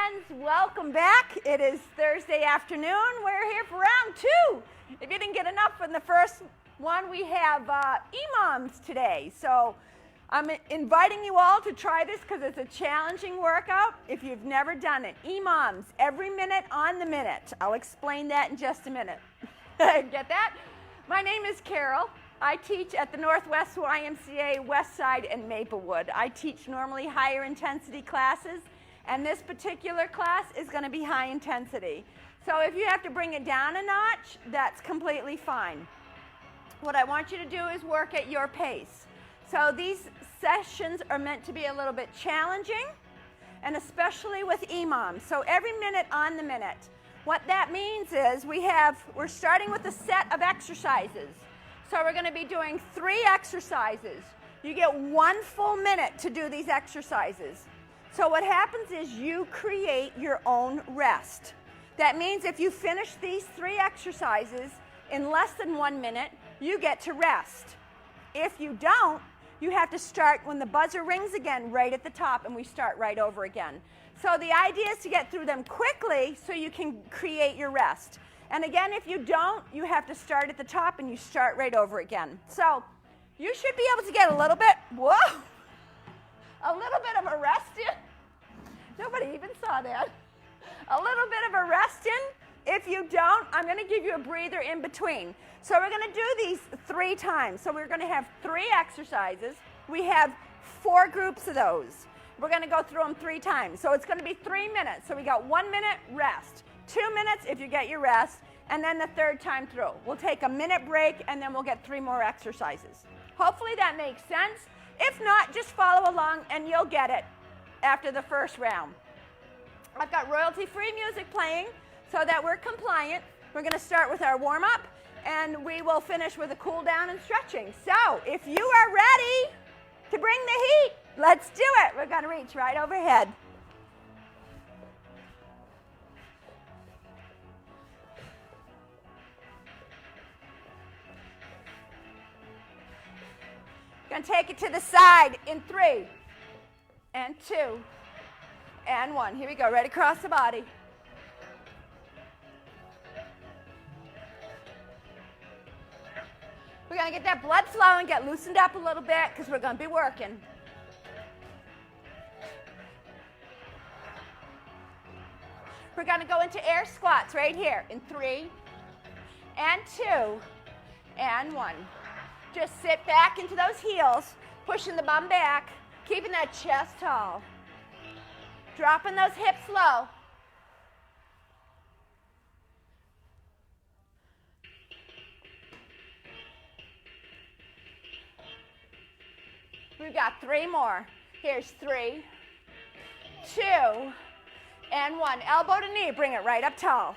friends, welcome back. It is Thursday afternoon. We're here for round two. If you didn't get enough from the first one, we have EMOMs today. So I'm inviting you all to try this because it's a challenging workout if you've never done it. EMOMs, every minute on the minute. I'll explain that in just a minute. Get that? My name is Carole. I teach at the Northwest YMCA, West Side, and Maplewood. I teach normally higher intensity classes, and this particular class is going to be high intensity. So if you have to bring it down a notch, that's completely fine. What I want you to do is work at your pace. So these sessions are meant to be a little bit challenging, and especially with EMOM. So every minute on the minute. What that means is we're starting with a set of exercises. So we're going to be doing 3 exercises. You get 1 full minute to do these exercises. So what happens is you create your own rest. That means if you finish these 3 exercises in less than 1 minute, you get to rest. If you don't, you have to start when the buzzer rings again right at the top, and we start right over again. So the idea is to get through them quickly so you can create your rest. And again, if you don't, you have to start at the top and you start right over again. So you should be able to get a little bit, a little bit of a rest in. Nobody even saw that. A little bit of a rest in. If you don't, I'm going to give you a breather in between. So we're going to do these 3 times. So we're going to have 3 exercises. We have 4 groups of those. We're going to go through them 3 times. So it's going to be 3 minutes. So we got 1 minute rest. 2 minutes if you get your rest, and then the 3rd time through. We'll take a minute break, and then we'll get 3 more exercises. Hopefully that makes sense. If not, just follow along, and you'll get it after the first round. I've got royalty-free music playing so that we're compliant. We're going to start with our warm-up, and we will finish with a cool-down and stretching. So if you are ready to bring the heat, let's do it. We're going to reach right overhead. Going to take it to the side in 3, and 2, and 1. Here we go, right across the body. We're going to get that blood flowing, get loosened up a little bit because we're going to be working. We're going to go into air squats right here in 3, and 2, and 1. Just sit back into those heels, pushing the bum back, keeping that chest tall. Dropping those hips low. We've got 3 more. Here's 3, 2, and 1. Elbow to knee, bring it right up tall.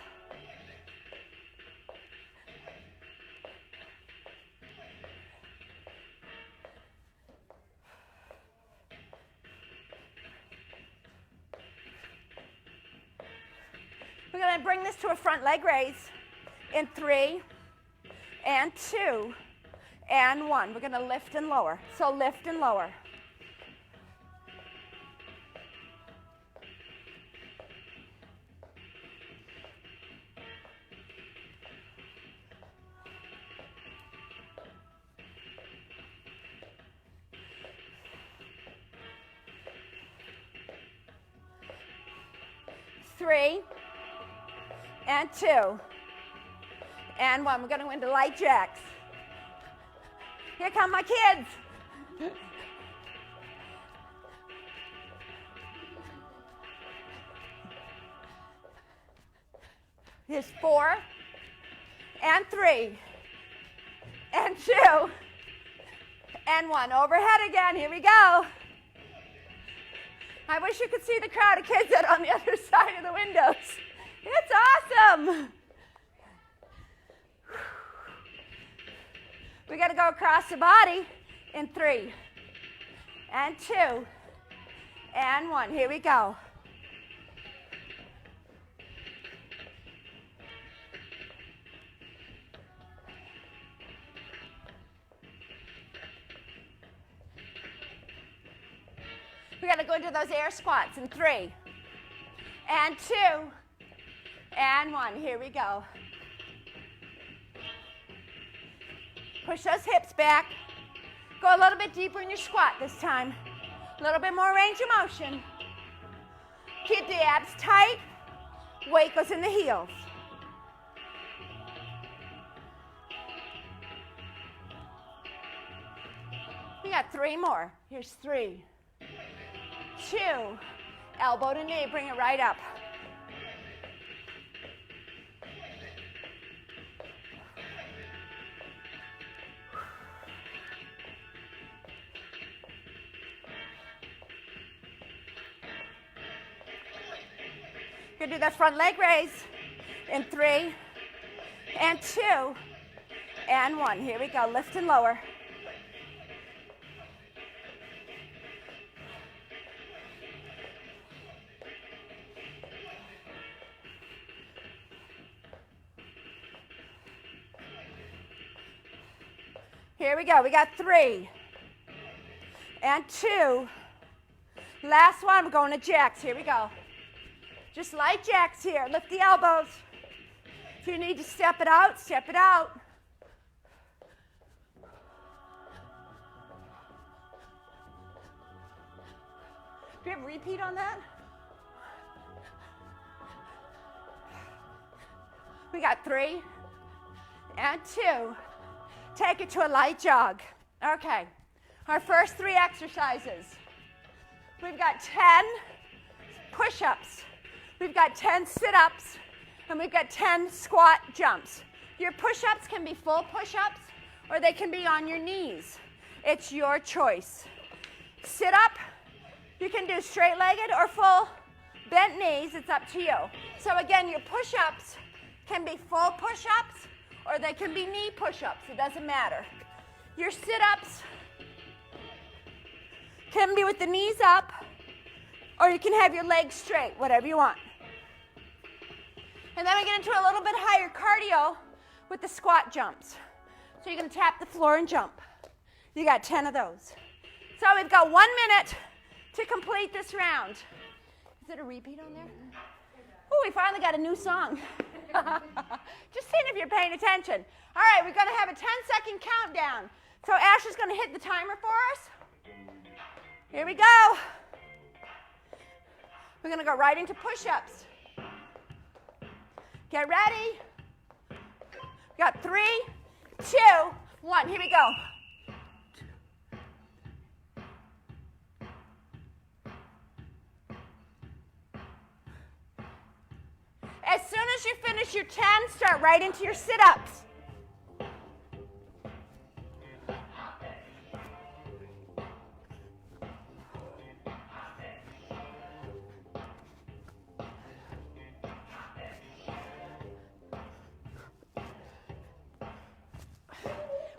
We're going to bring this to a front leg raise in 3, and 2, and 1. We're going to lift and lower. So lift and lower. Three, and 2, and 1. We're going to go into light jacks. Here come my kids. Here's 4, and 3, and 2, and 1. Overhead again. Here we go. I wish you could see the crowd of kids that are on the other side of the windows. It's awesome. We got to go across the body in 3, and 2, and 1. Here we go. We got to go into those air squats in 3, and 2, and 1. Here we go. Push those hips back. Go a little bit deeper in your squat this time. A little bit more range of motion. Keep the abs tight. Weight goes in the heels. We got 3 more. Here's 3, 2, elbow to knee, bring it right up. You're gonna do that front leg raise in 3, and 2, and 1. Here we go, lift and lower. Here we go, we got 3, and 2. Last one, we're going to jacks. Here we go. Just light jacks here. Lift the elbows. If you need to step it out, step it out. Do you have a repeat on that? We got 3, and 2. Take it to a light jog. Okay, our first 3 exercises. We've got 10 push-ups. We've got 10 sit-ups, and we've got 10 squat jumps. Your push-ups can be full push-ups, or they can be on your knees. It's your choice. Sit-up, you can do straight-legged or full bent knees. It's up to you. So again, your push-ups can be full push-ups, or they can be knee push-ups. It doesn't matter. Your sit-ups can be with the knees up, or you can have your legs straight, whatever you want. And then we get into a little bit higher cardio with the squat jumps. So you're going to tap the floor and jump. You got 10 of those. So we've got 1 minute to complete this round. Is it a repeat on there? Oh, we finally got a new song. Just seeing if you're paying attention. All right, we're going to have a 10-second countdown. So Ash is going to hit the timer for us. Here we go. We're going to go right into push-ups. Get ready. We got 3, 2, 1. Here we go. As soon as you finish your 10, start right into your sit-ups.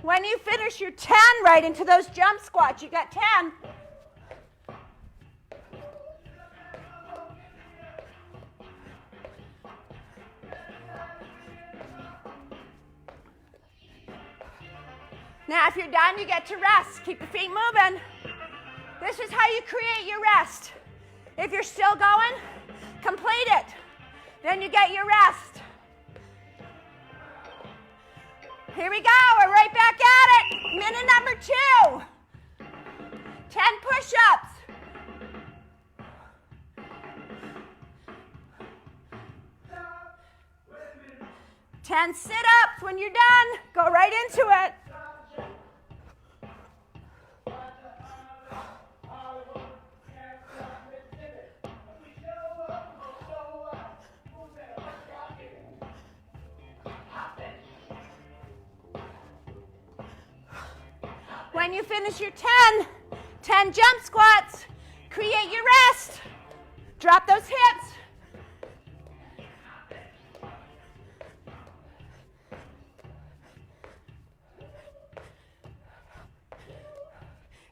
When you finish your 10, right into those jump squats. You got 10. Now, if you're done, you get to rest. Keep the feet moving. This is how you create your rest. If you're still going, complete it. Then you get your rest. Here we go. We're right back at it. Minute number 2. 10 push-ups. Ten sit-ups. When you're done, go right into it. When you finish your 10 jump squats, create your rest. Drop those hips.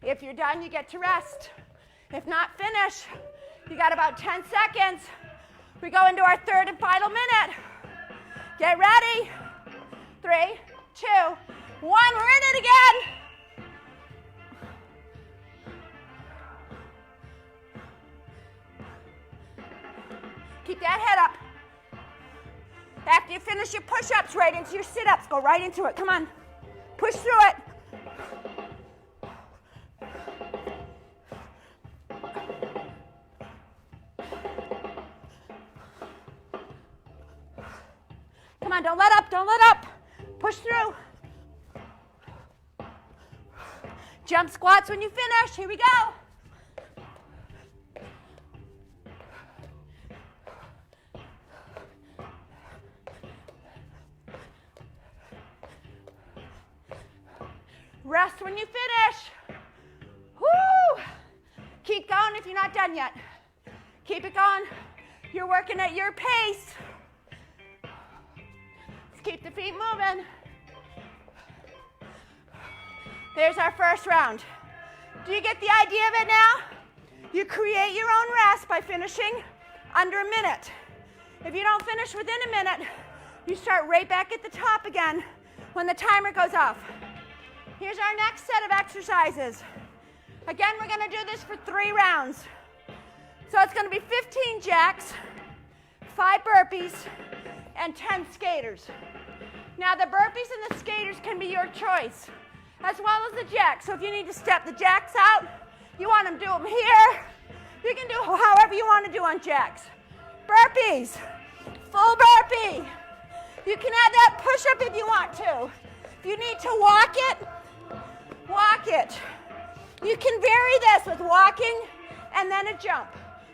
If you're done, you get to rest. If not, finish. You got about 10 seconds. We go into our third and final minute. Get ready. 3, 2, 1. We're in it again. Keep that head up. After you finish your push-ups, right into your sit-ups. Go right into it. Come on. Push through it. Come on, don't let up, don't let up. Push through. Jump squats when you finish. Here we go. Rest when you finish. Woo! Keep going if you're not done yet. Keep it going. You're working at your pace. Let's keep the feet moving. There's our first round. Do you get the idea of it now? You create your own rest by finishing under a minute. If you don't finish within a minute, you start right back at the top again when the timer goes off. Here's our next set of exercises. Again, we're going to do this for 3 rounds. So it's going to be 15 jacks, 5 burpees, and 10 skaters. Now the burpees and the skaters can be your choice, as well as the jacks. So if you need to step the jacks out, you want them to do them here, you can do however you want to do on jacks. Burpees, full burpee. You can add that push-up if you want to. If you need to walk it, walk it. You can vary this with walking and then a jump,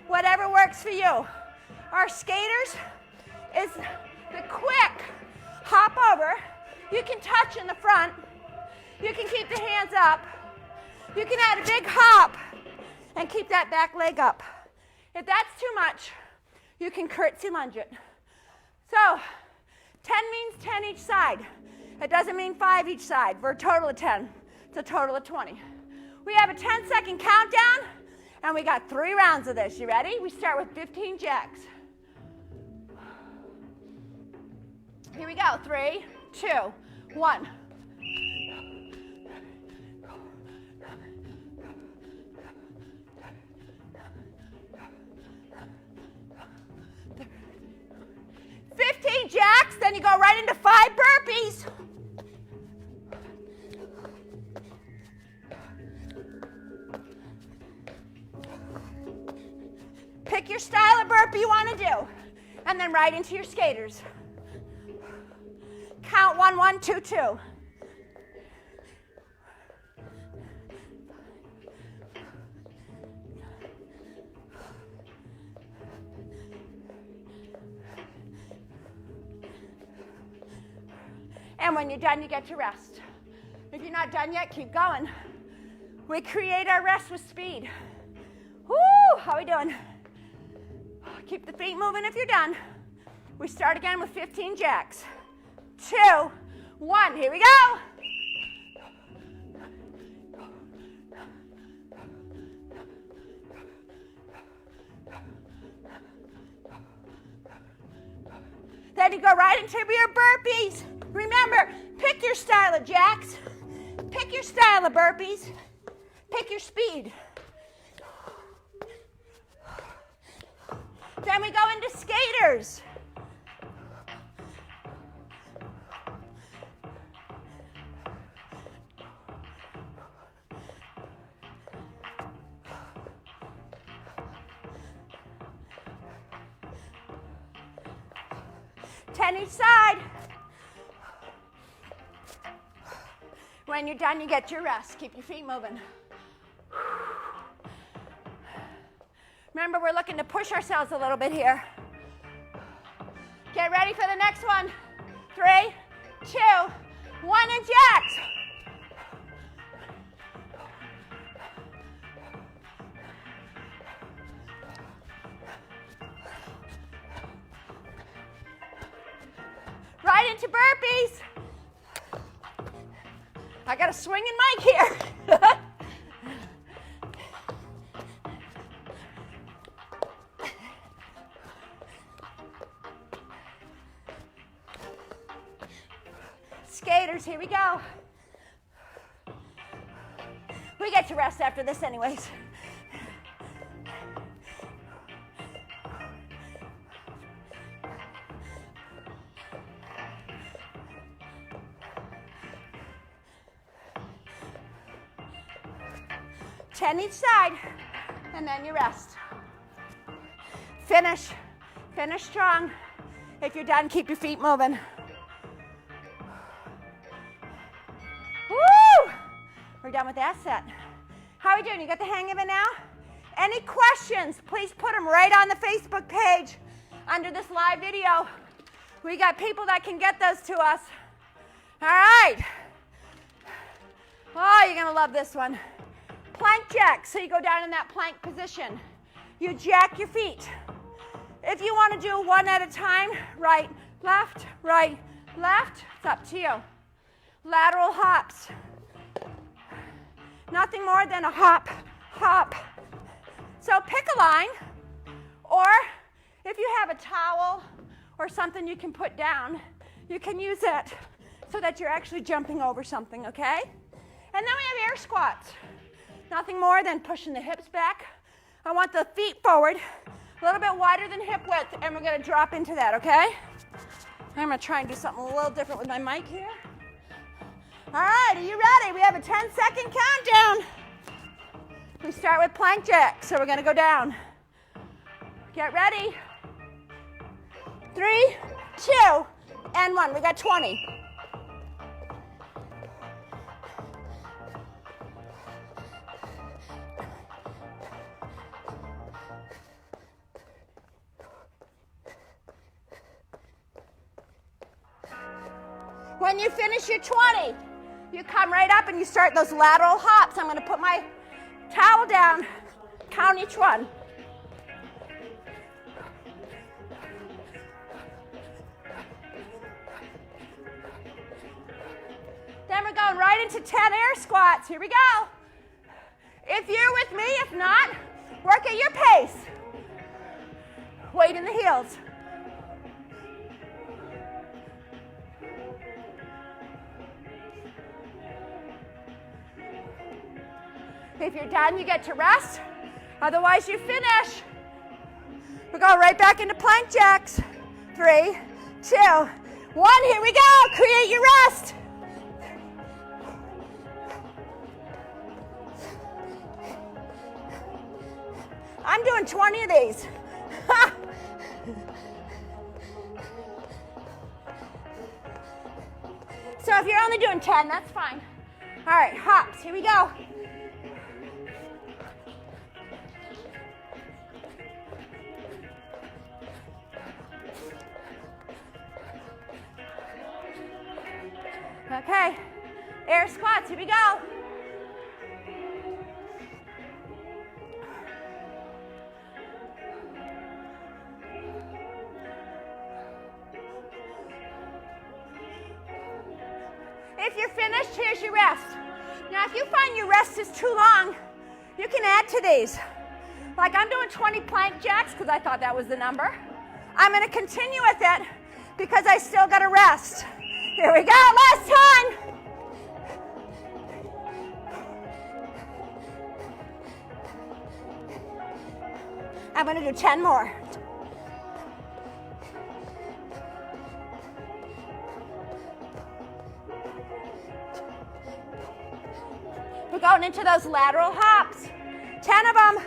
whatever works for you. Our skaters is the quick hop over. You can touch in the front. You can keep the hands up. You can add a big hop and keep that back leg up. If that's too much, you can curtsy lunge it. So 10 means 10 each side. It doesn't mean 5 each side. For a total of 10. It's a total of 20. We have a 10-second countdown, and we got 3 rounds of this. You ready? We start with 15 jacks. Here we go. 3, 2, 1. Jacks, then you go right into 5 burpees. Pick your style of burpee you want to do, and then right into your skaters. Count 1, 1, 2, 2. And when you're done, you get to rest. If you're not done yet, keep going. We create our rest with speed. Woo! How are we doing? Keep the feet moving if you're done. We start again with 15 jacks. 2, 1. Here we go. Then you go right into your burpees. Remember, pick your style of jacks, pick your style of burpees, pick your speed. Then we go into skaters. Each side. When you're done, you get your rest. Keep your feet moving. Remember, we're looking to push ourselves a little bit here. Get ready for the next one. 3, 2, 1, and jacks. Right into burpees. I got a swinging mic here. Skaters, here we go. We get to rest after this anyways. 10 each side, and then you rest. Finish. Finish strong. If you're done, keep your feet moving. Woo! We're done with that set. How are we doing? You got the hang of it now? Any questions, please put them right on the Facebook page under this live video. We got people that can get those to us. All right. Oh, you're going to love this one. Plank jack. So you go down in that plank position. You jack your feet. If you want to do one at a time, right, left, it's up to you. Lateral hops. Nothing more than a hop, hop. So pick a line, or if you have a towel or something you can put down, you can use it so that you're actually jumping over something, okay? And then we have air squats. Nothing more than pushing the hips back. I want the feet forward, a little bit wider than hip width, and we're going to drop into that, okay? I'm going to try and do something a little different with my mic here. All right, are you ready? We have a 10-second countdown. We start with plank jack, so we're going to go down. Get ready. 3, 2, and 1. We got 20. When you finish your 20, you come right up and you start those lateral hops. I'm going to put my towel down, count each one. Then we're going right into 10 air squats. Here we go. If you're with me, if not, work at your pace. Weight in the heels. If you're done, you get to rest. Otherwise, you finish. We're going right back into plank jacks. 3, 2, 1. Here we go. Create your rest. I'm doing 20 of these. So if you're only doing 10, that's fine. All right, hops. Here we go. Okay, air squats, here we go. If you're finished, here's your rest. Now, if you find your rest is too long, you can add to these. Like I'm doing 20 plank jacks because I thought that was the number. I'm going to continue with it because I still got to rest. Here we go, last time. I'm going to do 10 more. We're going into those lateral hops. 10 of them,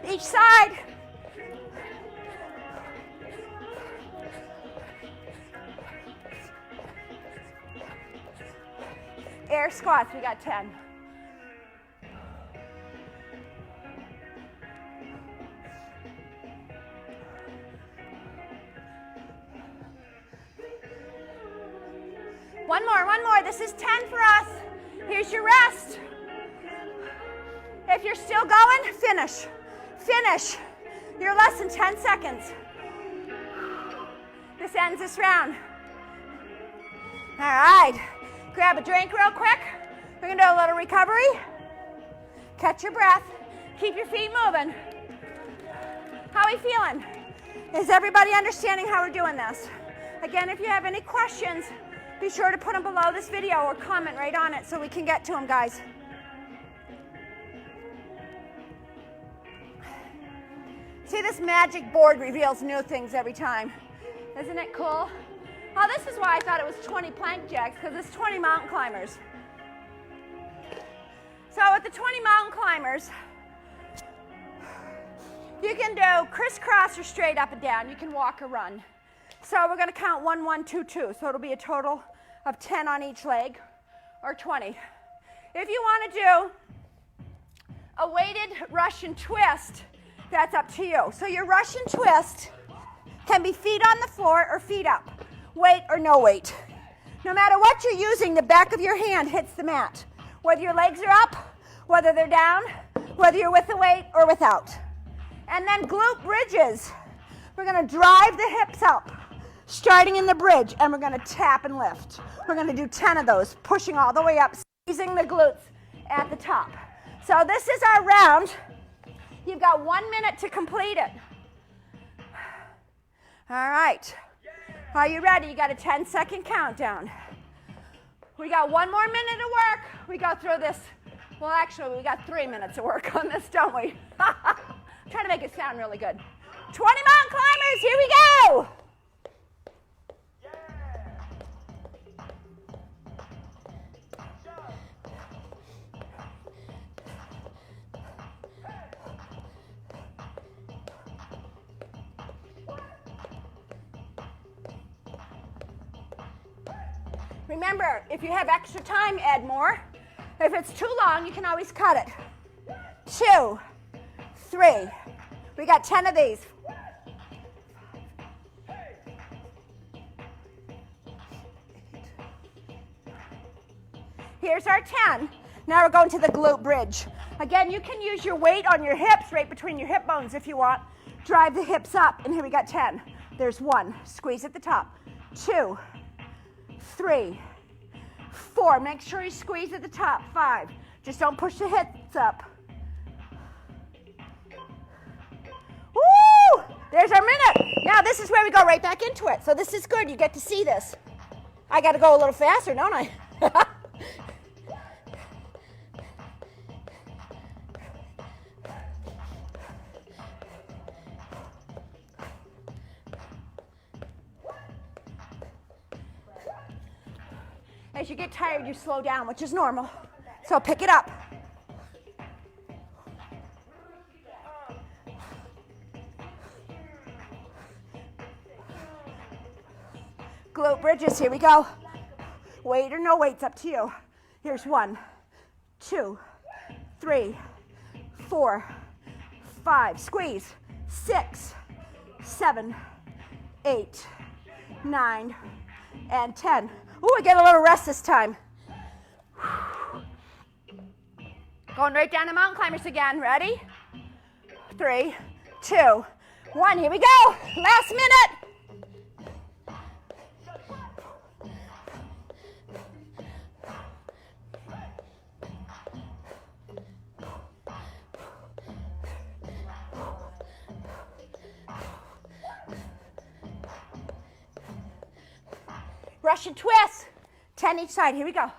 each side. Air squats, we got 10. One more. This is 10 for us. Here's your rest. If you're still going, finish. Finish. You're less than 10 seconds. This ends this round. All right. Grab a drink real quick. We're going to do a little recovery. Catch your breath. Keep your feet moving. How are we feeling? Is everybody understanding how we're doing this? Again, if you have any questions, be sure to put them below this video or comment right on it so we can get to them, guys. See, this magic board reveals new things every time. Isn't it cool? Oh, this is why I thought it was 20 plank jacks, because it's 20 mountain climbers. So with the 20 mountain climbers, you can do crisscross or straight up and down. You can walk or run. So we're going to count 1, 1, 2, 2. So it'll be a total of 10 on each leg, or 20. If you want to do a weighted Russian twist, that's up to you. So your Russian twist can be feet on the floor or feet up, weight or no weight. No matter what you're using, the back of your hand hits the mat. Whether your legs are up, whether they're down, whether you're with the weight or without. And then glute bridges. We're going to drive the hips up, starting in the bridge, and we're going to tap and lift. We're going to do 10 of those, pushing all the way up, squeezing the glutes at the top. So this is our round. You've got 1 minute to complete it. All right. Are you ready? You got a 10-second countdown. We got 1 more minute of work. We go through this. Well, actually, we got 3 minutes of work on this, don't we? Trying to make it sound really good. 20 mountain climbers, here we go. Remember, if you have extra time, add more. If it's too long, you can always cut it. 2, 3. We got 10 of these. Here's our 10. Now we're going to the glute bridge. Again, you can use your weight on your hips, right between your hip bones if you want. Drive the hips up, and here we got 10. There's 1. Squeeze at the top. 2, 3, 4. Make sure you squeeze at the top. 5. Just don't push the hips up. Woo! There's our minute. Now this is where we go right back into it. So this is good. You get to see this. I got to go a little faster, don't I? As you get tired, you slow down, which is normal. So pick it up. Glute bridges, here we go. Weight or no weight's up to you. Here's 1, 2, 3, 4, 5. Squeeze. 6, 7, 8, 9, and 10. Ooh, I get a little rest this time. Going right down to mountain climbers again. Ready? 3, 2, 1. Here we go. Last minute. Russian twist. 10 each side. Here we go.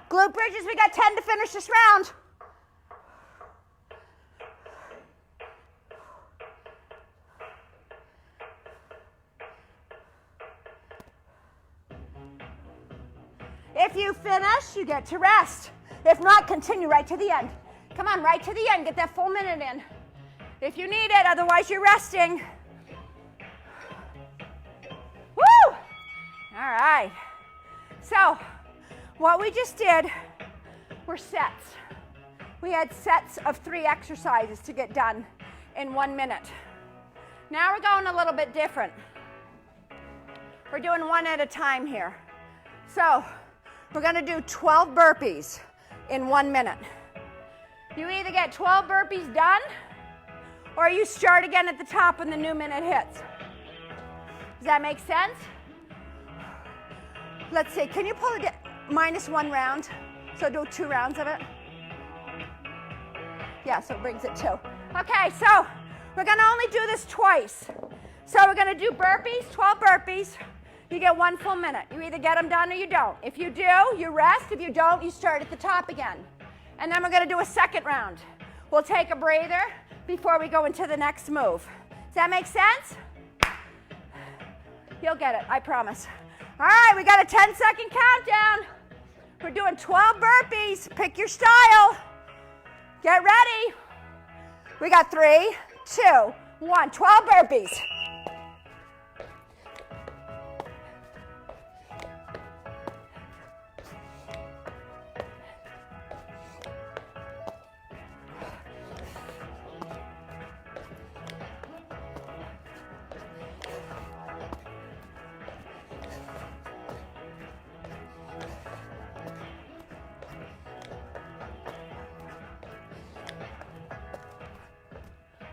Glute bridges. We got 10 to finish this round. If you finish, you get to rest. If not, continue right to the end. Come on, right to the end. Get that full minute in. If you need it, otherwise you're resting. Woo! All right. So, what we just did were sets. We had sets of 3 exercises to get done in 1 minute. Now we're going a little bit different. We're doing 1 at a time here. So, we're going to do 12 burpees in 1 minute. You either get 12 burpees done, or you start again at the top when the new minute hits. Does that make sense? Let's see, can you pull it -1 round? So do 2 rounds of it. Yeah, so it brings it 2. Okay, so we're going to only do this twice. So we're going to do burpees, 12 burpees. You get 1 full minute. You either get them done or you don't. If you do, you rest. If you don't, you start at the top again. And then we're going to do a second round. We'll take a breather before we go into the next move. Does that make sense? You'll get it, I promise. All right, we got a 10-second countdown. We're doing 12 burpees. Pick your style. Get ready. We got 3, 2, 1. 12 burpees.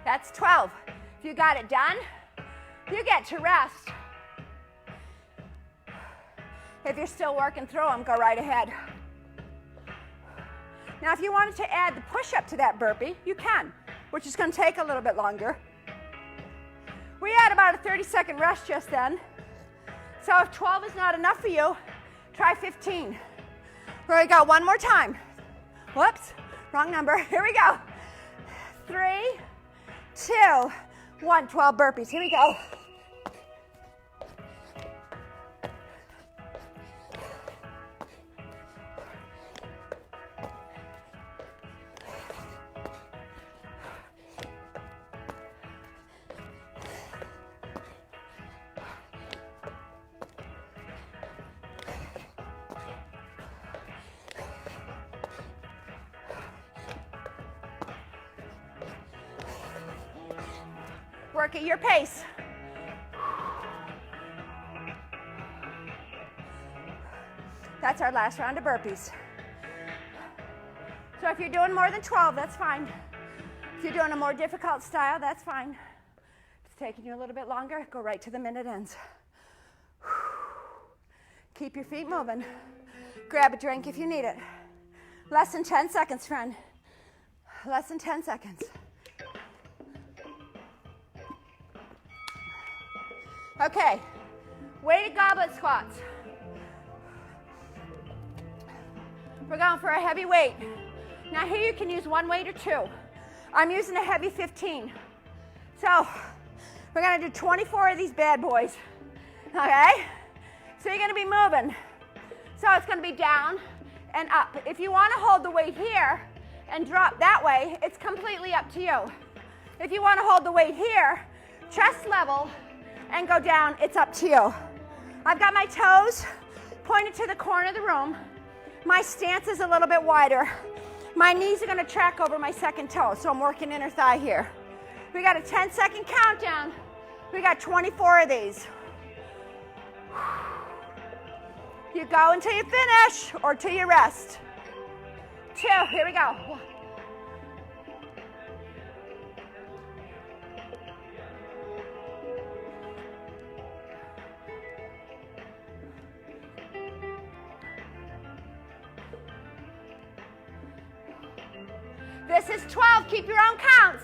That's 12. If you got it done, you get to rest. If you're still working through them, go right ahead. Now, if you wanted to add the push-up to that burpee, you can, which is going to take a little bit longer. We had about a 30-second rest just then. So if 12 is not enough for you, try 15. Here we go, one more time. Whoops, wrong number. Here we go. 3, 2, 1. 12 burpees. Here we go. Work at your pace. That's our last round of burpees. So if you're doing more than 12, that's fine. If you're doing a more difficult style, that's fine. If it's taking you a little bit longer, go right to the minute ends. Keep your feet moving. Grab a drink if you need it. Less than 10 seconds, friend. Less than 10 seconds. Okay, weighted goblet squats. We're going for a heavy weight. Now here you can use one weight or two. I'm using a heavy 15. So we're gonna do 24 of these bad boys, okay? So you're gonna be moving. So it's gonna be down and up. If you wanna hold the weight here and drop that way, it's completely up to you. If you wanna hold the weight here, chest level, and go down, it's up to you. I've got my toes pointed to the corner of the room. My stance is a little bit wider. My knees are gonna track over my second toe, so I'm working inner thigh here. We got a 10-second countdown. We got 24 of these. You go until you finish or till you rest. 2, here we go. 1. This is 12, keep your own counts.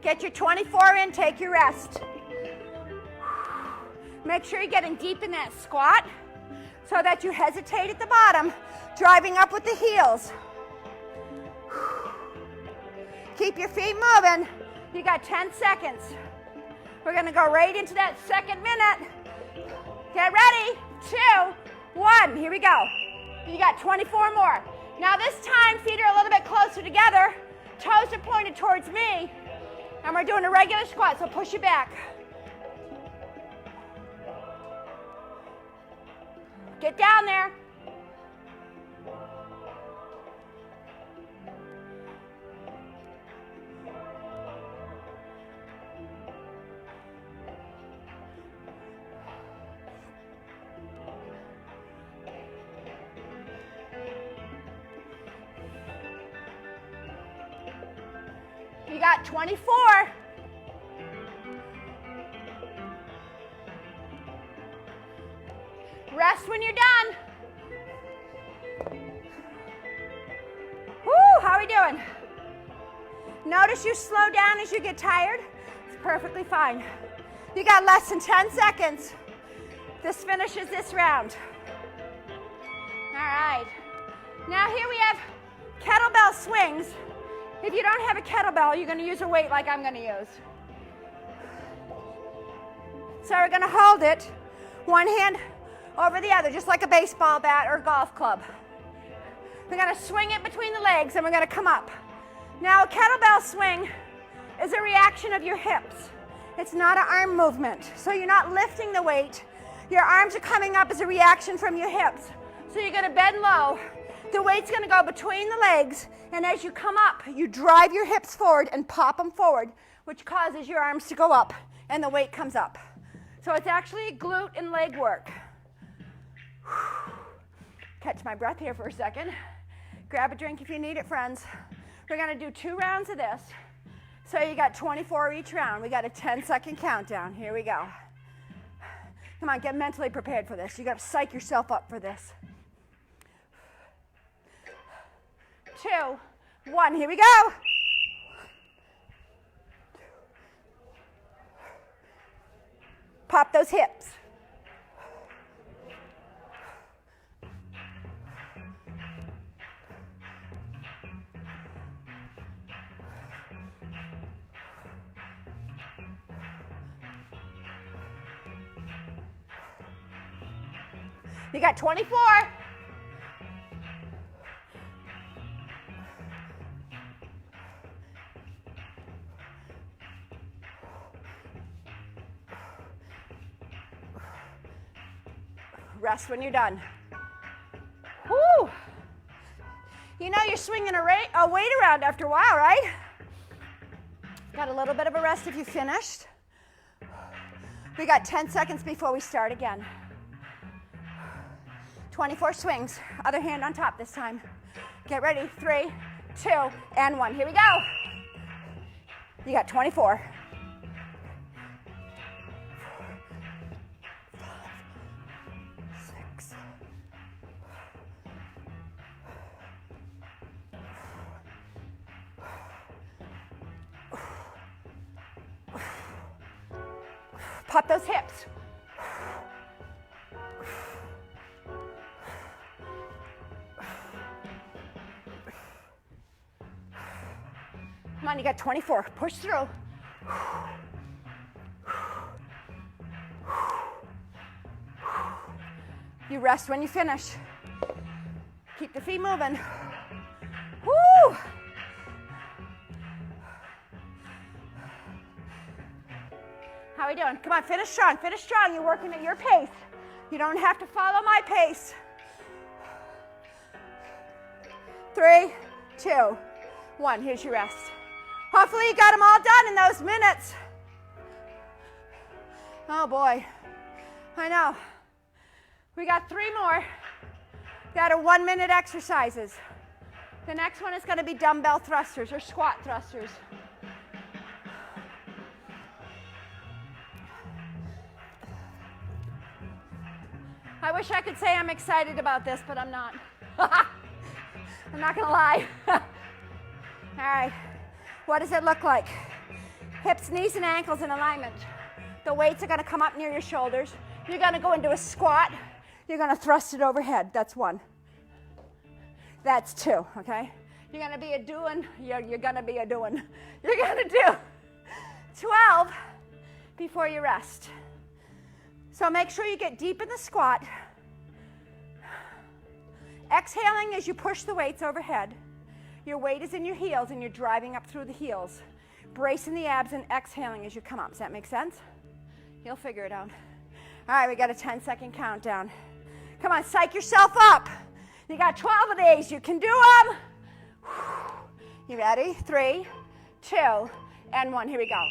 Get your 24 in, take your rest. Make sure you're getting deep in that squat so that you hesitate at the bottom, driving up with the heels. Keep your feet moving. You got 10 seconds. We're gonna go right into that second minute. Get ready, 2, 1, here we go. You got 24 more. Now this time, feet are a little bit closer together, toes are pointed towards me, and we're doing a regular squat, so push it back. Get down there. You got 24. Rest when you're done. doing? Notice you slow down as you get tired. It's perfectly fine. You got less than 10 seconds. This finishes this round. All right. Now here we have kettlebell swings. If you don't have a kettlebell, you're going to use a weight like I'm going to use. So we're going to hold it, one hand over the other, just like a baseball bat or golf club. We're going to swing it between the legs, and we're going to come up. Now, a kettlebell swing is a reaction of your hips. It's not an arm movement. So you're not lifting the weight. Your arms are coming up as a reaction from your hips. So you're going to bend low. The weight's going to go between the legs, and as you come up, you drive your hips forward and pop them forward, which causes your arms to go up, and the weight comes up. So it's actually glute and leg work. Catch my breath here for a second. Grab a drink if you need it, friends. We're going to do 2 rounds of this. So you got 24 each round. We got a 10-second countdown. Here we go. Come on, get mentally prepared for this. You got to psych yourself up for this. 2, 1, here we go. Pop those hips. You got 24. Rest when you're done. Woo! You know you're swinging a weight around after a while, right? Got a little bit of a rest if you finished. We got 10 seconds before we start again. 24 swings. Other hand on top this time. Get ready. 3, 2, and 1. Here we go. You got 24. Pop those hips. Come on, you got 24. Push through. You rest when you finish. Keep the feet moving. Woo! How are we doing? Come on, finish strong. Finish strong. You're working at your pace. You don't have to follow my pace. 3, 2, 1. Here's your rest. Hopefully you got them all done in those minutes. Oh boy. I know. We got 3 more that are 1-minute exercises. The next one is going to be dumbbell thrusters or squat thrusters. I wish I could say I'm excited about this, but I'm not. I'm not going to lie. All right. What does it look like? Hips, knees, and ankles in alignment. The weights are going to come up near your shoulders. You're going to go into a squat. You're going to thrust it overhead. That's 1. That's 2, okay? You're going to be a doing. You're going to be a doing. You're going to do 12 before you rest. So make sure you get deep in the squat. Exhaling as you push the weights overhead. Your weight is in your heels and you're driving up through the heels. Bracing the abs and exhaling as you come up. Does that make sense? You'll figure it out. All right, we got a 10-second countdown. Come on, psych yourself up. You got 12 of these. You can do them. You ready? 3, 2, and 1. Here we go.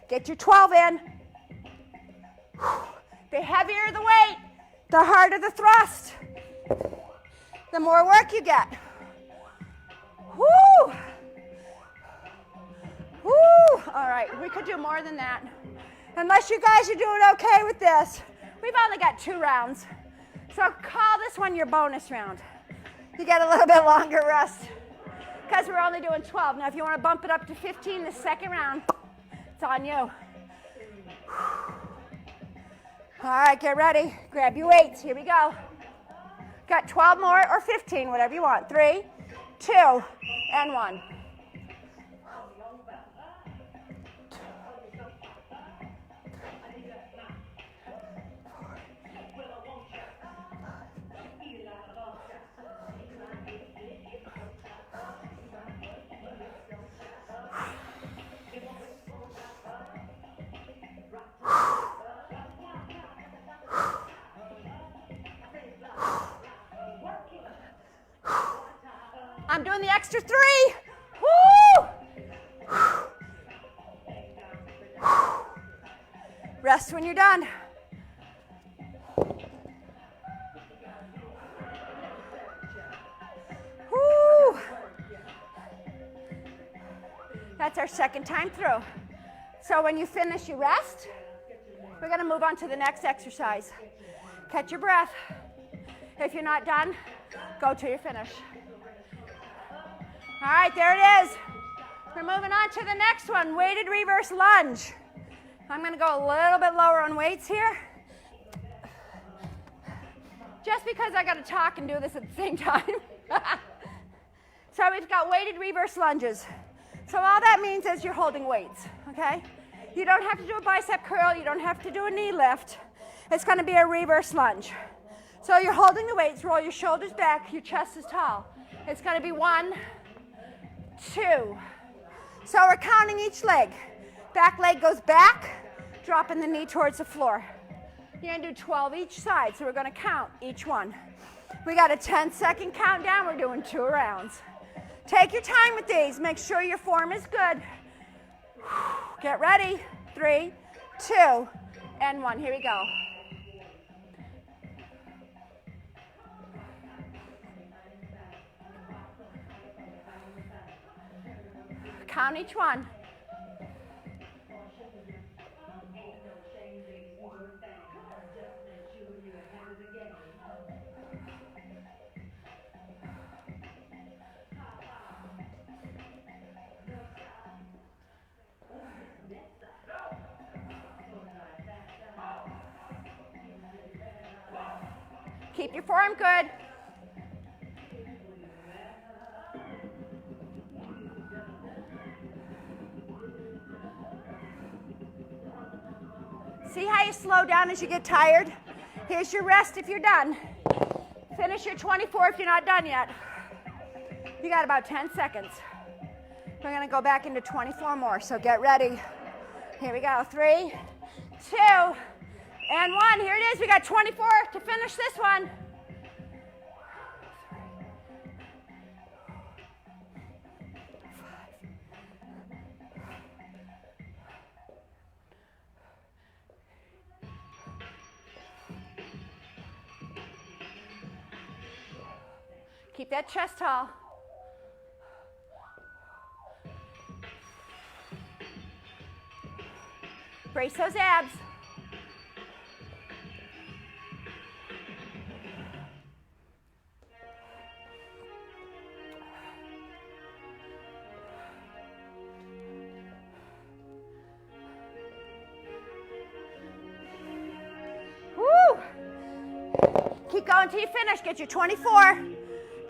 Get your 12 in. The heavier the weight, the harder the thrust. the more work you get. Woo! Woo! All right, we could do more than that. Unless you guys are doing okay with this. We've only got 2 rounds. So call this one your bonus round. You get a little bit longer rest because we're only doing 12. Now, if you want to bump it up to 15 the second round, it's on you. All right, get ready. Grab your weights. Here we go. Got 12 more or 15, whatever you want. 3, 2, and 1. I'm doing the extra 3. Woo! Rest when you're done. Woo! That's our second time through. So when you finish, you rest. We're going to move on to the next exercise. Catch your breath. If you're not done, go till you finish. All right, there it is. We're moving on to the next one, weighted reverse lunge. I'm going to go a little bit lower on weights here. Just because I got to talk and do this at the same time. So we've got weighted reverse lunges. So all that means is you're holding weights, okay? You don't have to do a bicep curl. You don't have to do a knee lift. It's going to be a reverse lunge. So you're holding the weights, roll your shoulders back, your chest is tall. It's going to be 1, 2. So we're counting each leg. Back leg goes back, dropping the knee towards the floor. You're going to do 12 each side, so we're going to count each one. We got a 10-second countdown. We're doing 2 rounds. Take your time with these. Make sure your form is good. Get ready. 3, 2, and 1. Here we go. Count each one. Keep your form good. See how you slow down as you get tired? Here's your rest if you're done. Finish your 24 if you're not done yet. You got about 10 seconds. We're going to go back into 24 more, so get ready. Here we go. 3, 2, and 1. Here it is. We got 24 to finish this one. Keep that chest tall. Brace those abs. Woo! Keep going until you finish. Get your 24.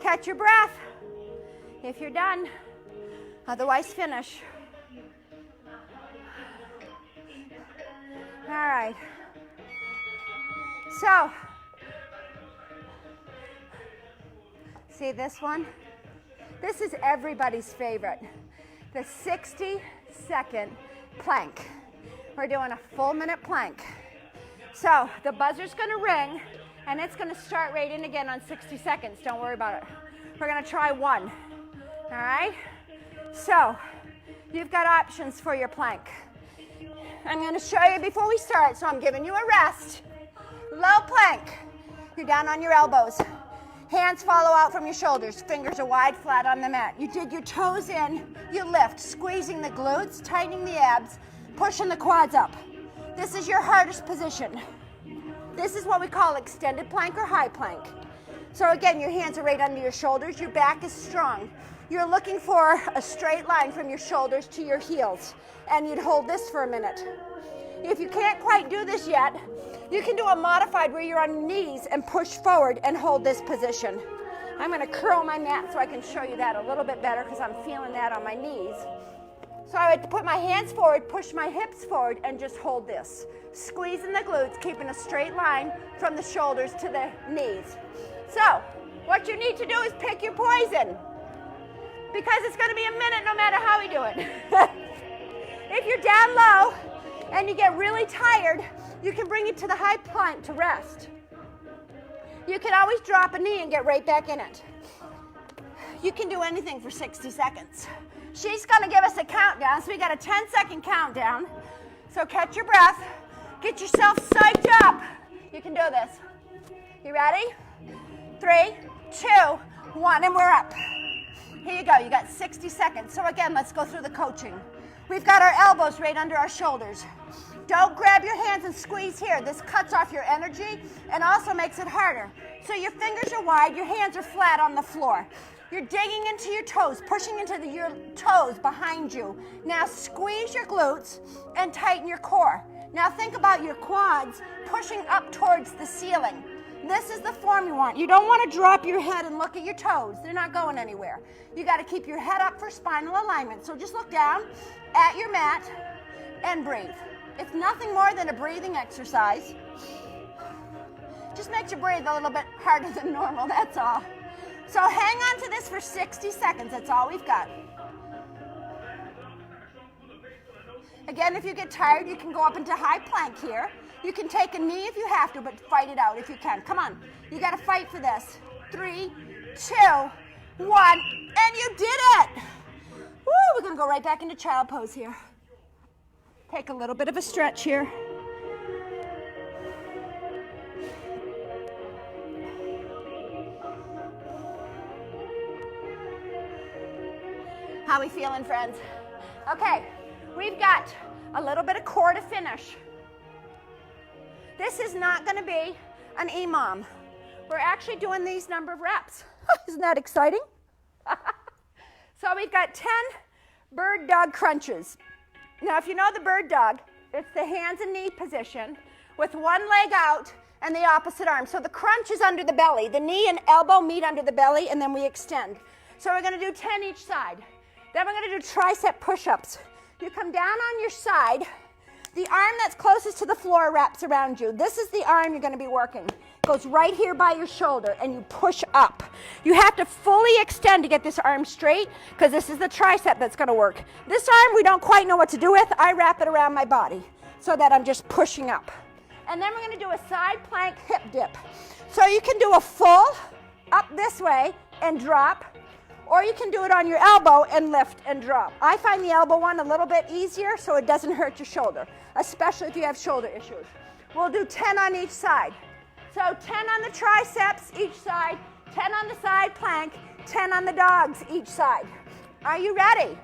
Catch your breath if you're done. Otherwise, finish. All right. So, see this one? This is everybody's favorite. The 60-second plank. We're doing a full minute plank. So, the buzzer's going to ring, and it's going to start right in again on 60 seconds. Don't worry about it. We're going to try 1. All right? So, you've got options for your plank. I'm going to show you before we start, so I'm giving you a rest. Low plank. You're down on your elbows. Hands follow out from your shoulders. Fingers are wide, flat on the mat. You dig your toes in, you lift, squeezing the glutes, tightening the abs, pushing the quads up. This is your hardest position. This is what we call extended plank or high plank. So again, your hands are right under your shoulders. Your back is strong. You're looking for a straight line from your shoulders to your heels. And you'd hold this for a minute. If you can't quite do this yet, you can do a modified where you're on your knees and push forward and hold this position. I'm going to curl my mat so I can show you that a little bit better because I'm feeling that on my knees. So I would put my hands forward, push my hips forward, and just hold this. Squeezing the glutes, keeping a straight line from the shoulders to the knees. So what you need to do is pick your poison because it's going to be a minute no matter how we do it. If you're down low and you get really tired, you can bring it to the high plank to rest. You can always drop a knee and get right back in it. You can do anything for 60 seconds. She's going to give us a countdown, so we got a 10-second countdown. So catch your breath. Get yourself psyched up. You can do this. You ready? 3, 2, 1, and we're up. Here you go. You got 60 seconds. So again, let's go through the coaching. We've got our elbows right under our shoulders. Don't grab your hands and squeeze here. This cuts off your energy and also makes it harder. So your fingers are wide, your hands are flat on the floor. You're digging into your toes, pushing into your toes behind you. Now squeeze your glutes and tighten your core. Now think about your quads pushing up towards the ceiling. This is the form you want. You don't want to drop your head and look at your toes. They're not going anywhere. You got to keep your head up for spinal alignment. So just look down at your mat and breathe. It's nothing more than a breathing exercise. Just makes you breathe a little bit harder than normal, that's all. So hang on to this for 60 seconds. That's all we've got. Again, if you get tired, you can go up into high plank here. You can take a knee if you have to, but fight it out if you can. Come on. You got to fight for this. 3, 2, 1, and you did it. Woo, we're going to go right back into child pose here. Take a little bit of a stretch here. How we feeling, friends? Okay, we've got a little bit of core to finish. This is not going to be an EMOM. We're actually doing these number of reps. Isn't that exciting? So we've got 10 bird dog crunches. Now, if you know the bird dog, it's the hands and knee position with one leg out and the opposite arm. So the crunch is under the belly. The knee and elbow meet under the belly, and then we extend. So we're going to do 10 each side. Then we're going to do tricep push-ups. You come down on your side. The arm that's closest to the floor wraps around you. This is the arm you're going to be working. Goes right here by your shoulder, and you push up. You have to fully extend to get this arm straight because this is the tricep that's going to work. This arm we don't quite know what to do with. I wrap it around my body so that I'm just pushing up. And then we're going to do a side plank hip dip. So you can do a full up this way and drop, or you can do it on your elbow and lift and drop. I find the elbow one a little bit easier so it doesn't hurt your shoulder, especially if you have shoulder issues. We'll do 10 on each side. So 10 on the triceps each side, 10 on the side plank, 10 on the dogs each side. Are you ready?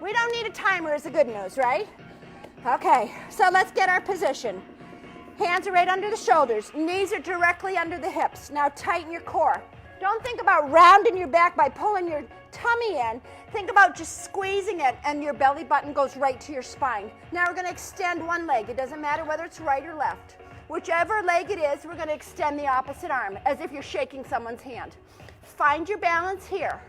We don't need a timer is the good news, right? Okay, so let's get our position. Hands are right under the shoulders. Knees are directly under the hips. Now tighten your core. Don't think about rounding your back by pulling your tummy in. Think about just squeezing it and your belly button goes right to your spine. Now we're going to extend one leg. It doesn't matter whether it's right or left. Whichever leg it is, we're going to extend the opposite arm as if you're shaking someone's hand. Find your balance here.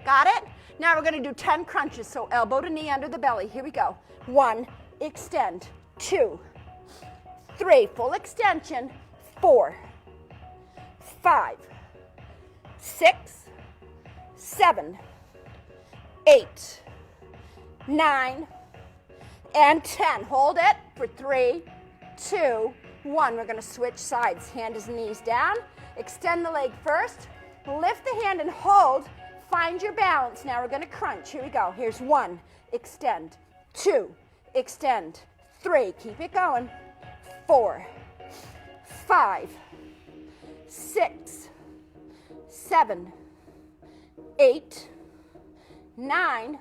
Got it? Now we're going to do 10 crunches, so elbow to knee under the belly. Here we go. 1, extend. 2, 3, full extension. 4, 5, 6, 7, 8, 9, and 10. Hold it for 3, 2, 1. We're going to switch sides. Hand is knees down. Extend the leg first. Lift the hand and hold. Find your balance. Now we're going to crunch. Here we go. Here's 1. Extend. 2. Extend. 3. Keep it going. 4, 5, 6, 7, 8, 9,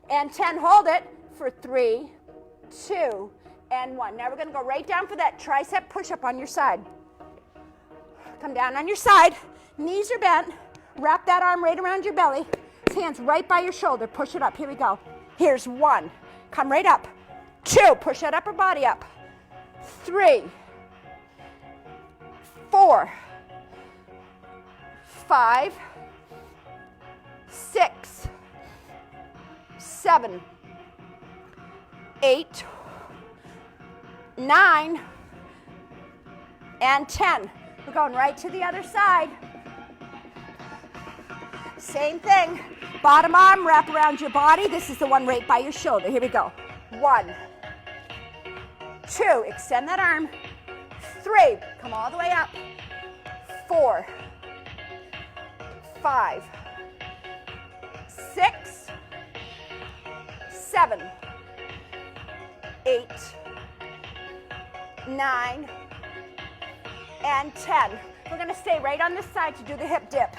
and 10. Hold it for 3, 2, and 1. Now we're going to go right down for that tricep push-up on your side. Come down on your side. Knees are bent. Wrap that arm right around your belly. Hands right by your shoulder. Push it up. Here we go. Here's 1. Come right up. 2. Push that upper body up. 3, 4, 5, 6, 7, 8, 9, and 10. We're going right to the other side. Same thing. Bottom arm, wrap around your body. This is the one right by your shoulder. Here we go. 1, 2, extend that arm. 3, come all the way up. 4, 5, 6, 7, 8, 9, and 10. We're going to stay right on this side to do the hip dip.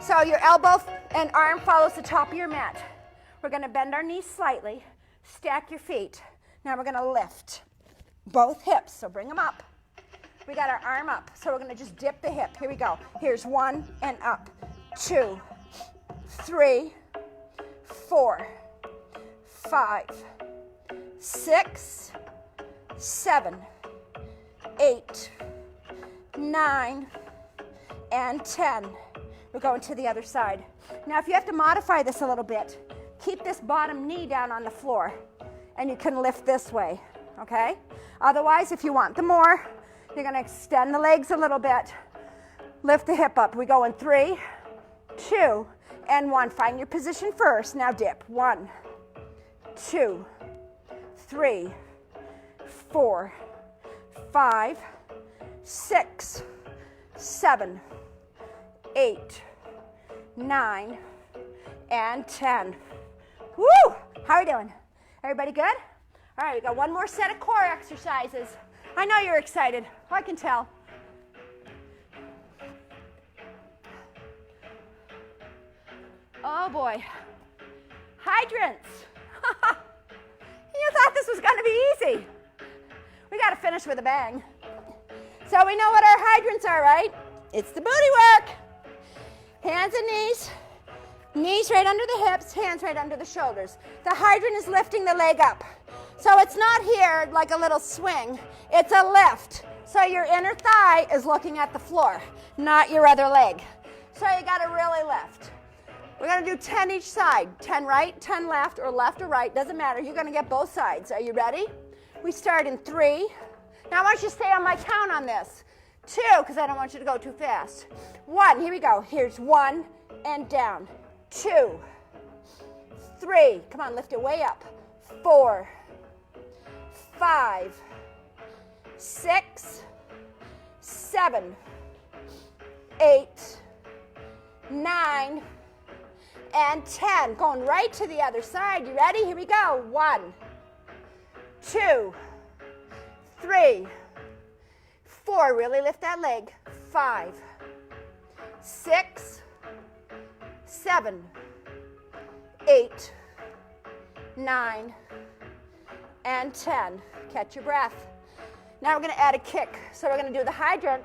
So your elbow and arm follows the top of your mat. We're going to bend our knees slightly, stack your feet. Now we're going to lift both hips, so bring them up. We got our arm up, so we're going to just dip the hip. Here we go. Here's 1 and up. 2, 3, 4, 5, 6, 7, 8, 9, and 10. We're going to the other side. Now, if you have to modify this a little bit, keep this bottom knee down on the floor, and you can lift this way, okay? Otherwise, if you want the more, you're going to extend the legs a little bit. Lift the hip up. We go in 3, 2, and 1. Find your position first. Now dip. 1, 2, 3, 4, 5, 6, 7, 8, 9, and 10. Woo! How are we doing? Everybody good? All right, we got one more set of core exercises. I know you're excited. I can tell. Oh boy. Hydrants. You thought this was going to be easy. We got to finish with a bang. So we know what our hydrants are, right? It's the booty work. Hands and knees. Knees right under the hips, hands right under the shoulders. The hydrant is lifting the leg up. So it's not here like a little swing. It's a lift. So your inner thigh is looking at the floor, not your other leg. So you got to really lift. We're going to do 10 each side. 10 right, 10 left, or right. Doesn't matter. You're going to get both sides. Are you ready? We start in 3. Now I want you to stay on my count on this. 2, because I don't want you to go too fast. 1, here we go. Here's 1 and down. 2, 3, come on, lift it way up. 4, 5, 6, 7, 8, 9, and 10. Going right to the other side. You ready? Here we go. 1, 2, 3, 4. Really lift that leg. 5, 6, 7, 8, 9, and 10. Catch your breath. Now we're going to add a kick. So we're going to do the hydrant.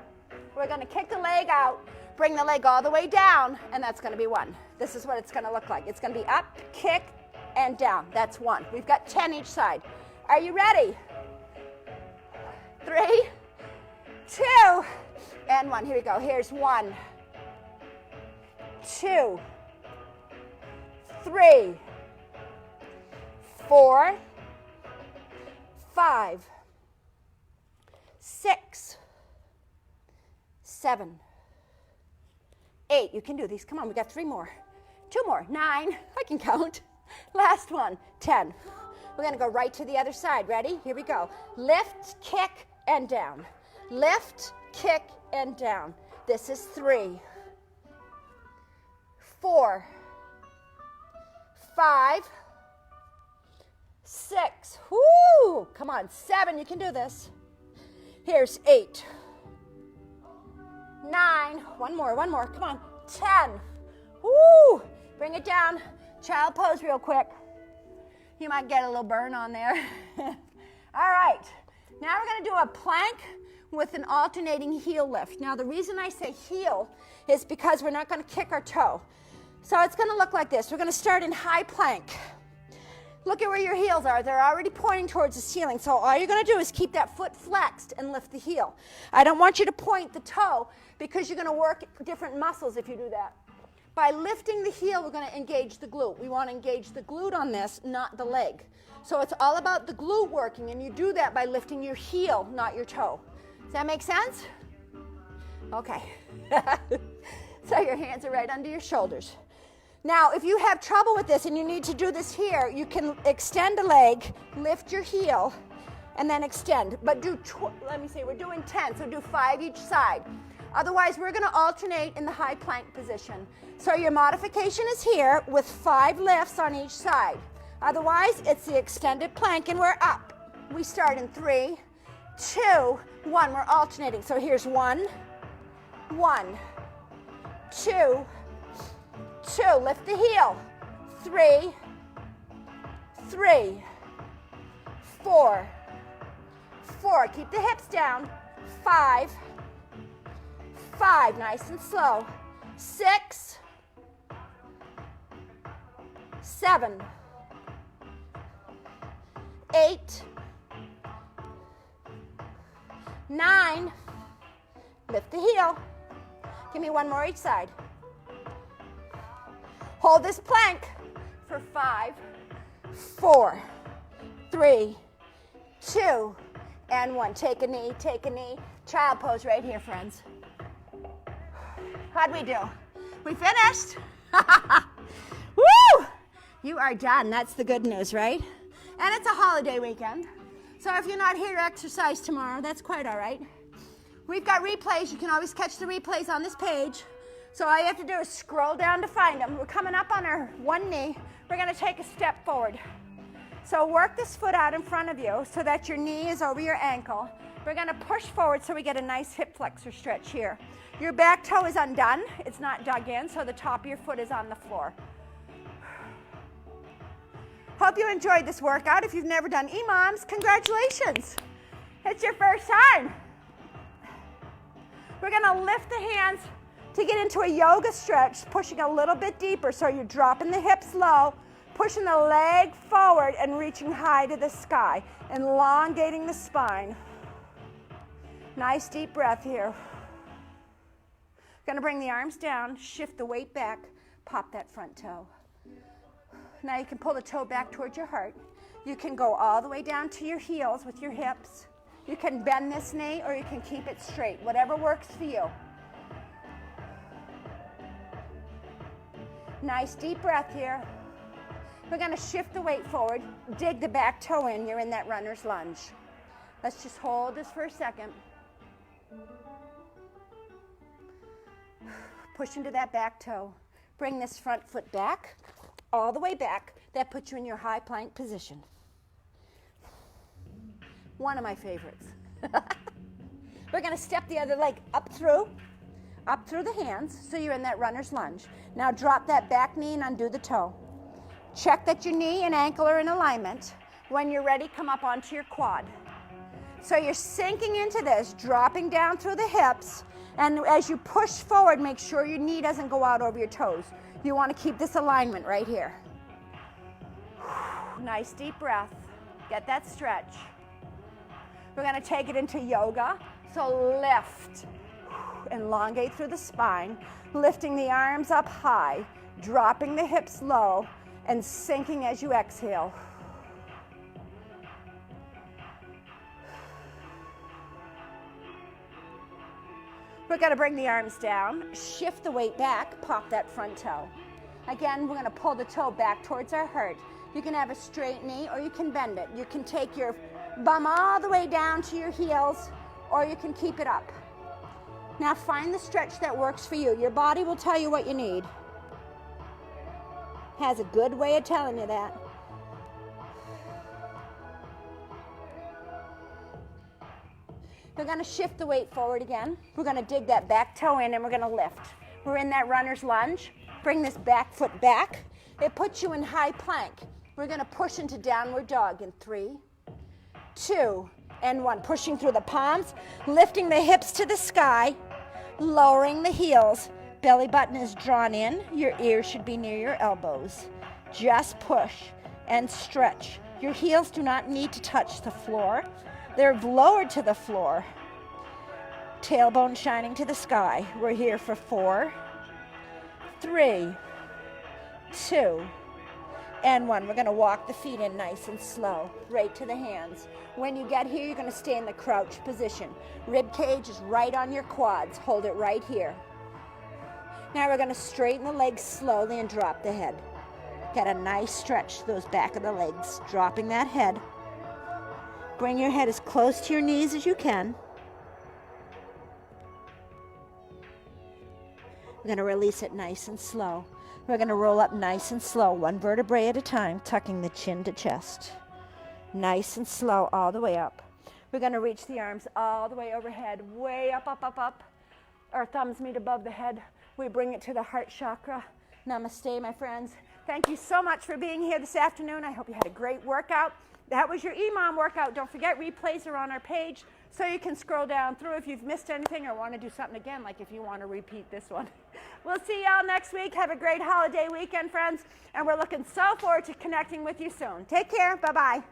We're going to kick the leg out, bring the leg all the way down, and that's going to be 1. This is what it's going to look like. It's going to be up, kick, and down. That's 1. We've got 10 each side. Are you ready? 3, 2, and 1. Here we go. Here's 1, 2, 3, 4, 5, 6, 7, 8. You can do these. Come on, we got 3 more. 2 more. 9. I can count. Last one. 10. We're going to go right to the other side. Ready? Here we go. Lift, kick, and down. Lift, kick, and down. This is 3, 4, 5, 6. Whoo! Come on. 7. You can do this. Here's 8, 9, one more, come on, 10. Woo! Bring it down. Child pose real quick. You might get a little burn on there. All right, now we're gonna do a plank with an alternating heel lift. Now the reason I say heel is because we're not gonna kick our toe. So it's gonna look like this. We're gonna start in high plank. Look at where your heels are. They're already pointing towards the ceiling. So all you're gonna do is keep that foot flexed and lift the heel. I don't want you to point the toe because you're gonna work different muscles if you do that. By lifting the heel, we're gonna engage the glute. We wanna engage the glute on this, not the leg. So it's all about the glute working, and you do that by lifting your heel, not your toe. Does that make sense? Okay. So your hands are right under your shoulders. Now, if you have trouble with this and you need to do this here, you can extend a leg, lift your heel, and then extend. But do, let me see, we're doing 10, so do 5 each side. Otherwise, we're gonna alternate in the high plank position. So your modification is here with 5 lifts on each side. Otherwise, it's the extended plank and we're up. We start in 3, 2, 1, we're alternating. So here's 1, 1, 2, 2, lift the heel, 3, 3, 4, 4, keep the hips down, 5, 5, nice and slow, 6, 7, 8, 9, lift the heel, give me 1 more each side. Hold this plank for 5, 4, 3, 2, and 1. Take a knee, take a knee. Child pose right here, friends. How'd we do? We finished? Woo! You are done. That's the good news, right? And it's a holiday weekend. So if you're not here to exercise tomorrow, that's quite all right. We've got replays. You can always catch the replays on this page. So all you have to do is scroll down to find them. We're coming up on our one knee. We're gonna take a step forward. So work this foot out in front of you so that your knee is over your ankle. We're gonna push forward so we get a nice hip flexor stretch here. Your back toe is undone. It's not dug in, so the top of your foot is on the floor. Hope you enjoyed this workout. If you've never done EMOMs, congratulations. It's your first time. We're gonna lift the hands to get into a yoga stretch, pushing a little bit deeper. So you're dropping the hips low, pushing the leg forward and reaching high to the sky, elongating the spine. Nice deep breath here. Gonna bring the arms down, shift the weight back, pop that front toe. Now you can pull the toe back towards your heart. You can go all the way down to your heels with your hips. You can bend this knee or you can keep it straight, whatever works for you. Nice deep breath here. We're gonna shift the weight forward, dig the back toe in, you're in that runner's lunge. Let's just hold this for a second. Push into that back toe. Bring this front foot back, all the way back. That puts you in your high plank position. One of my favorites. We're gonna step the other leg up through the hands, so you're in that runner's lunge. Now drop that back knee and undo the toe. Check that your knee and ankle are in alignment. When you're ready, come up onto your quad. So you're sinking into this, dropping down through the hips, and as you push forward, make sure your knee doesn't go out over your toes. You want to keep this alignment right here. Nice deep breath. Get that stretch. We're going to take it into yoga. So lift. Elongate through the spine, lifting the arms up high, dropping the hips low, and sinking as you exhale. We're going to bring the arms down, shift the weight back, pop that front toe. Again, we're going to pull the toe back towards our heart. You can have a straight knee or you can bend it. You can take your bum all the way down to your heels or you can keep it up. Now find the stretch that works for you. Your body will tell you what you need. Has a good way of telling you that. We're going to shift the weight forward again. We're going to dig that back toe in and we're going to lift. We're in that runner's lunge. Bring this back foot back. It puts you in high plank. We're going to push into downward dog in 3, 2, and 1. Pushing through the palms, lifting the hips to the sky, lowering the heels. Belly button is drawn in. Your ears should be near your elbows. Just push and stretch. Your heels do not need to touch the floor. They're lowered to the floor. Tailbone shining to the sky. We're here for 4, 3, 2, and 1. We're going to walk the feet in nice and slow, right to the hands. When you get here, you're going to stay in the crouch position. Rib cage is right on your quads. Hold it right here. Now we're going to straighten the legs slowly and drop the head. Get a nice stretch to those back of the legs, dropping that head. Bring your head as close to your knees as you can. We're going to release it nice and slow. We're going to roll up nice and slow, 1 vertebrae at a time, tucking the chin to chest. Nice and slow all the way up. We're going to reach the arms all the way overhead, way up, up, up, up. Our thumbs meet above the head. We bring it to the heart chakra. Namaste, my friends. Thank you so much for being here this afternoon. I hope you had a great workout. That was your EMOM workout. Don't forget, replays are on our page, so you can scroll down through if you've missed anything or want to do something again, like if you want to repeat this one. We'll see y'all next week. Have a great holiday weekend, friends, and we're looking so forward to connecting with you soon. Take care. Bye-bye.